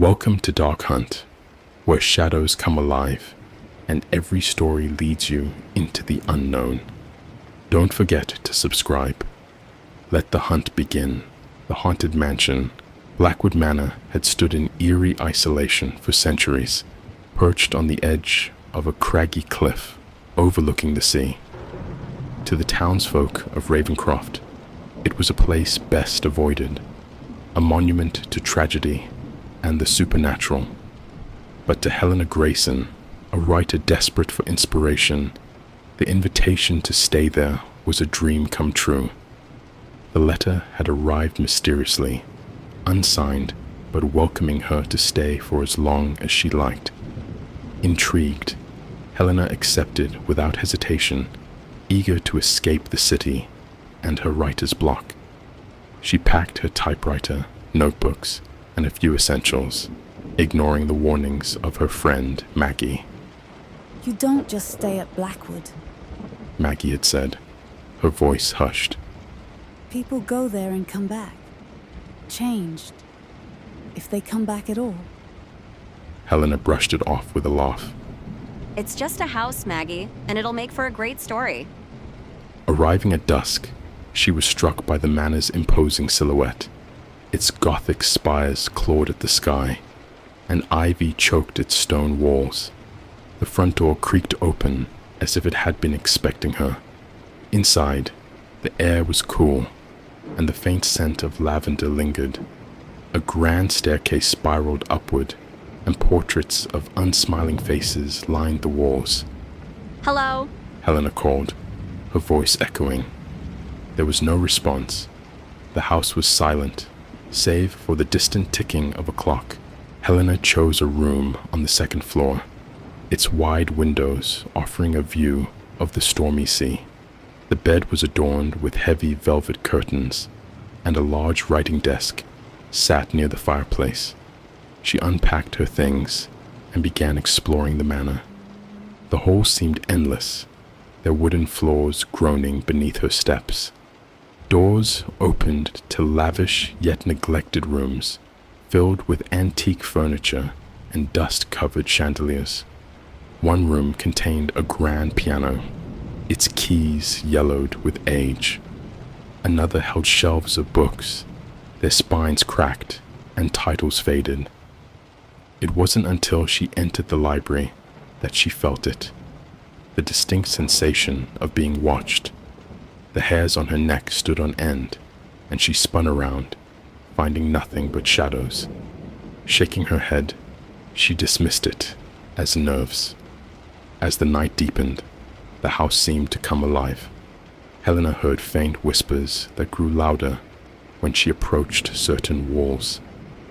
Welcome to Dark Hunt, where shadows come alive and every story leads you into the unknown. Don't forget to subscribe. Let the hunt begin. The haunted mansion, Blackwood Manor, had stood in eerie isolation for centuries, perched on the edge of a craggy cliff overlooking the sea. To the townsfolk of Ravencroft, it was a place best avoided, a monument to tragedy and the supernatural. But to Helena Grayson, a writer desperate for inspiration, the invitation to stay there was a dream come true. The letter had arrived mysteriously, unsigned, but welcoming her to stay for as long as she liked. Intrigued, Helena accepted without hesitation, eager to escape the city and her writer's block. She packed her typewriter, notebooks, and a few essentials, ignoring the warnings of her friend Maggie. You don't just stay at Blackwood. Maggie had said, her voice hushed. People go there and come back. Changed. If they come back at all. Helena brushed it off with a laugh. It's just a house, Maggie, and it'll make for a great story. Arriving at dusk, she was struck by the manor's imposing silhouette. Its Gothic spires clawed at the sky, and ivy choked its stone walls. The front door creaked open as if it had been expecting her. Inside, the air was cool, and the faint scent of lavender lingered. A grand staircase spiraled upward, and portraits of unsmiling faces lined the walls. Hello? Helena called, her voice echoing. There was no response. The house was silent, save for the distant ticking of a clock. Helena chose a room on the second floor, its wide windows offering a view of the stormy sea. The bed was adorned with heavy velvet curtains, and a large writing desk sat near the fireplace. She unpacked her things and began exploring the manor. The hall seemed endless, their wooden floors groaning beneath her steps. Doors opened to lavish yet neglected rooms, filled with antique furniture and dust-covered chandeliers. One room contained a grand piano, its keys yellowed with age. Another held shelves of books, their spines cracked and titles faded. It wasn't until she entered the library that she felt it, the distinct sensation of being watched. The hairs on her neck stood on end, and she spun around, finding nothing but shadows. Shaking her head, she dismissed it as nerves. As the night deepened, the house seemed to come alive. Helena heard faint whispers that grew louder when she approached certain walls.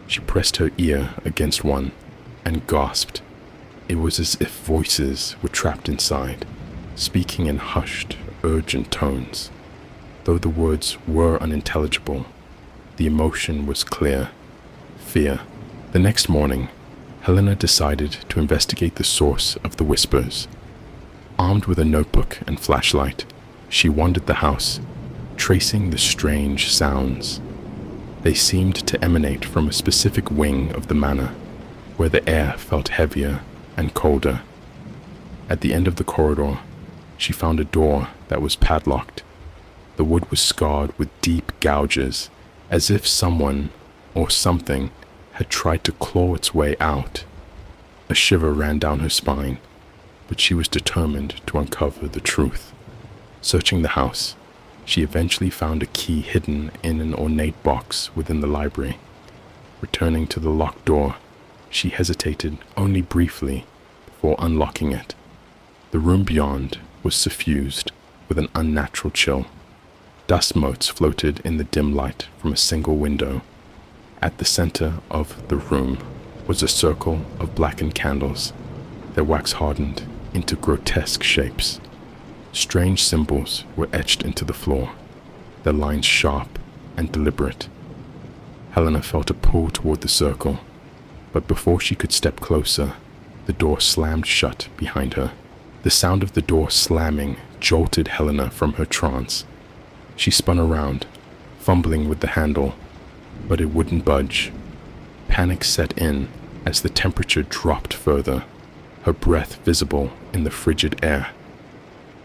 She pressed her ear against one and gasped. It was as if voices were trapped inside, speaking in hushed, urgent tones. Though the words were unintelligible, the emotion was clear: fear. The next morning, Helena decided to investigate the source of the whispers. Armed with a notebook and flashlight, she wandered the house, tracing the strange sounds. They seemed to emanate from a specific wing of the manor, where the air felt heavier and colder. At the end of the corridor, she found a door that was padlocked. The wood was scarred with deep gouges, as if someone or something had tried to claw its way out. A shiver ran down her spine, but she was determined to uncover the truth. Searching the house, she eventually found a key hidden in an ornate box within the library. Returning to the locked door, she hesitated only briefly before unlocking it. The room beyond was suffused with an unnatural chill. Dust motes floated in the dim light from a single window. At the center of the room was a circle of blackened candles, their wax hardened into grotesque shapes. Strange symbols were etched into the floor, their lines sharp and deliberate. Helena felt a pull toward the circle, but before she could step closer, the door slammed shut behind her. The sound of the door slamming jolted Helena from her trance. She spun around, fumbling with the handle, but it wouldn't budge. Panic set in as the temperature dropped further, her breath visible in the frigid air.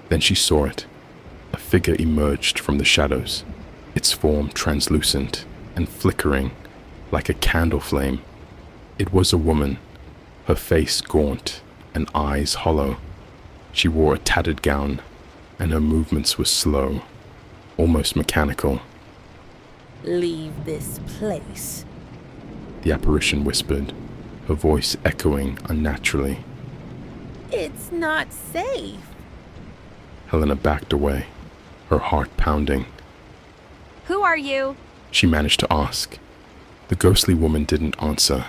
Then she saw it. A figure emerged from the shadows, its form translucent and flickering like a candle flame. It was a woman, her face gaunt and eyes hollow. She wore a tattered gown, and her movements were slow, almost mechanical. Leave this place. The apparition whispered, her voice echoing unnaturally. It's not safe. Helena backed away, her heart pounding. Who are you? She managed to ask. The ghostly woman didn't answer.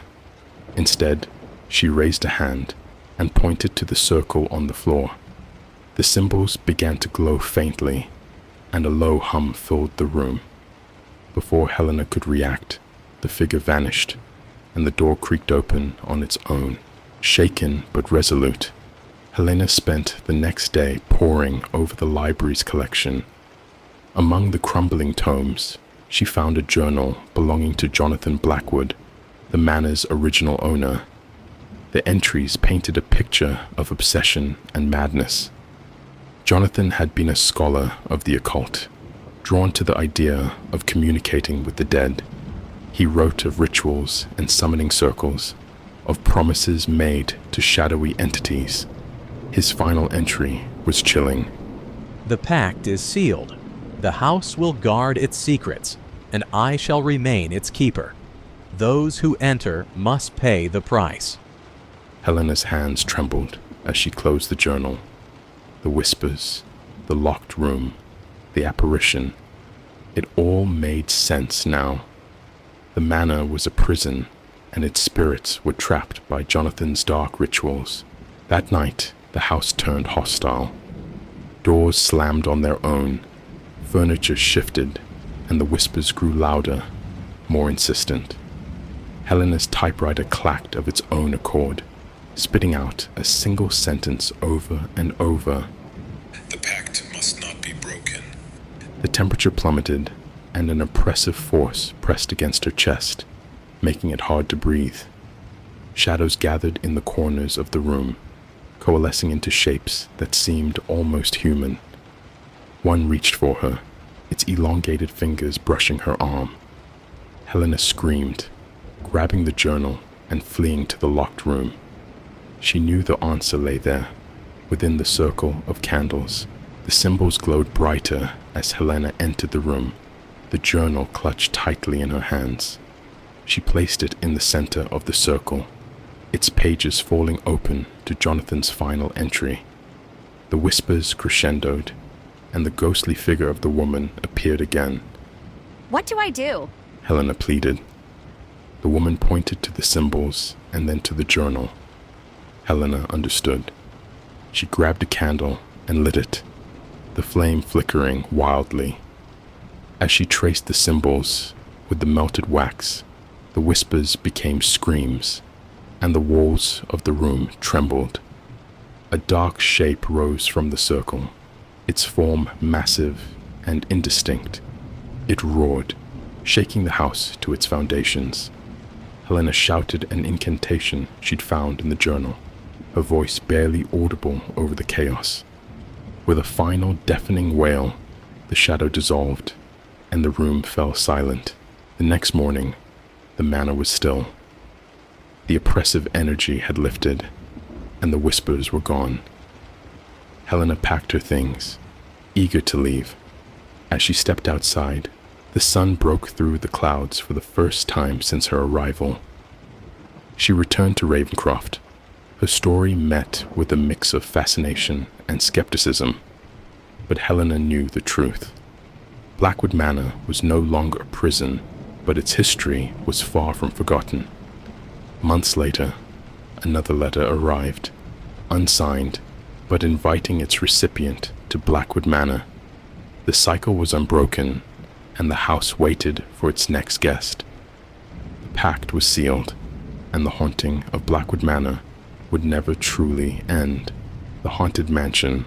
Instead, she raised a hand and pointed to the circle on the floor. The symbols began to glow faintly, and a low hum filled the room. Before Helena could react, the figure vanished, and the door creaked open on its own. Shaken but resolute, Helena spent the next day poring over the library's collection. Among the crumbling tomes, she found a journal belonging to Jonathan Blackwood, the manor's original owner. The entries painted a picture of obsession and madness. Jonathan had been a scholar of the occult, drawn to the idea of communicating with the dead. He wrote of rituals and summoning circles, of promises made to shadowy entities. His final entry was chilling. The pact is sealed. The house will guard its secrets, and I shall remain its keeper. Those who enter must pay the price. Helena's hands trembled as she closed the journal. The whispers, the locked room, the apparition. It all made sense now. The manor was a prison, and its spirits were trapped by Jonathan's dark rituals. That night, the house turned hostile. Doors slammed on their own, furniture shifted, and the whispers grew louder, more insistent. Helena's typewriter clacked of its own accord, spitting out a single sentence over and over. The pact must not be broken. The temperature plummeted, and an oppressive force pressed against her chest, making it hard to breathe. Shadows gathered in the corners of the room, coalescing into shapes that seemed almost human. One reached for her, its elongated fingers brushing her arm. Helena screamed, grabbing the journal and fleeing to the locked room. She knew the answer lay there, within the circle of candles. The symbols glowed brighter as Helena entered the room, the journal clutched tightly in her hands. She placed it in the center of the circle, its pages falling open to Jonathan's final entry. The whispers crescendoed, and the ghostly figure of the woman appeared again. What do I do? Helena pleaded. The woman pointed to the symbols and then to the journal. Helena understood. She grabbed a candle and lit it, the flame flickering wildly. As she traced the symbols with the melted wax, the whispers became screams, and the walls of the room trembled. A dark shape rose from the circle, its form massive and indistinct. It roared, shaking the house to its foundations. Helena shouted an incantation she'd found in the journal, her voice barely audible over the chaos. With a final deafening wail, the shadow dissolved, and the room fell silent. The next morning, the manor was still. The oppressive energy had lifted, and the whispers were gone. Helena packed her things, eager to leave. As she stepped outside, the sun broke through the clouds for the first time since her arrival. She returned to Ravencroft. Her story met with a mix of fascination and skepticism, but Helena knew the truth. Blackwood Manor was no longer a prison, but its history was far from forgotten. Months later, another letter arrived, unsigned, but inviting its recipient to Blackwood Manor. The cycle was unbroken, and the house waited for its next guest. The pact was sealed, and the haunting of Blackwood Manor would never truly end. The haunted mansion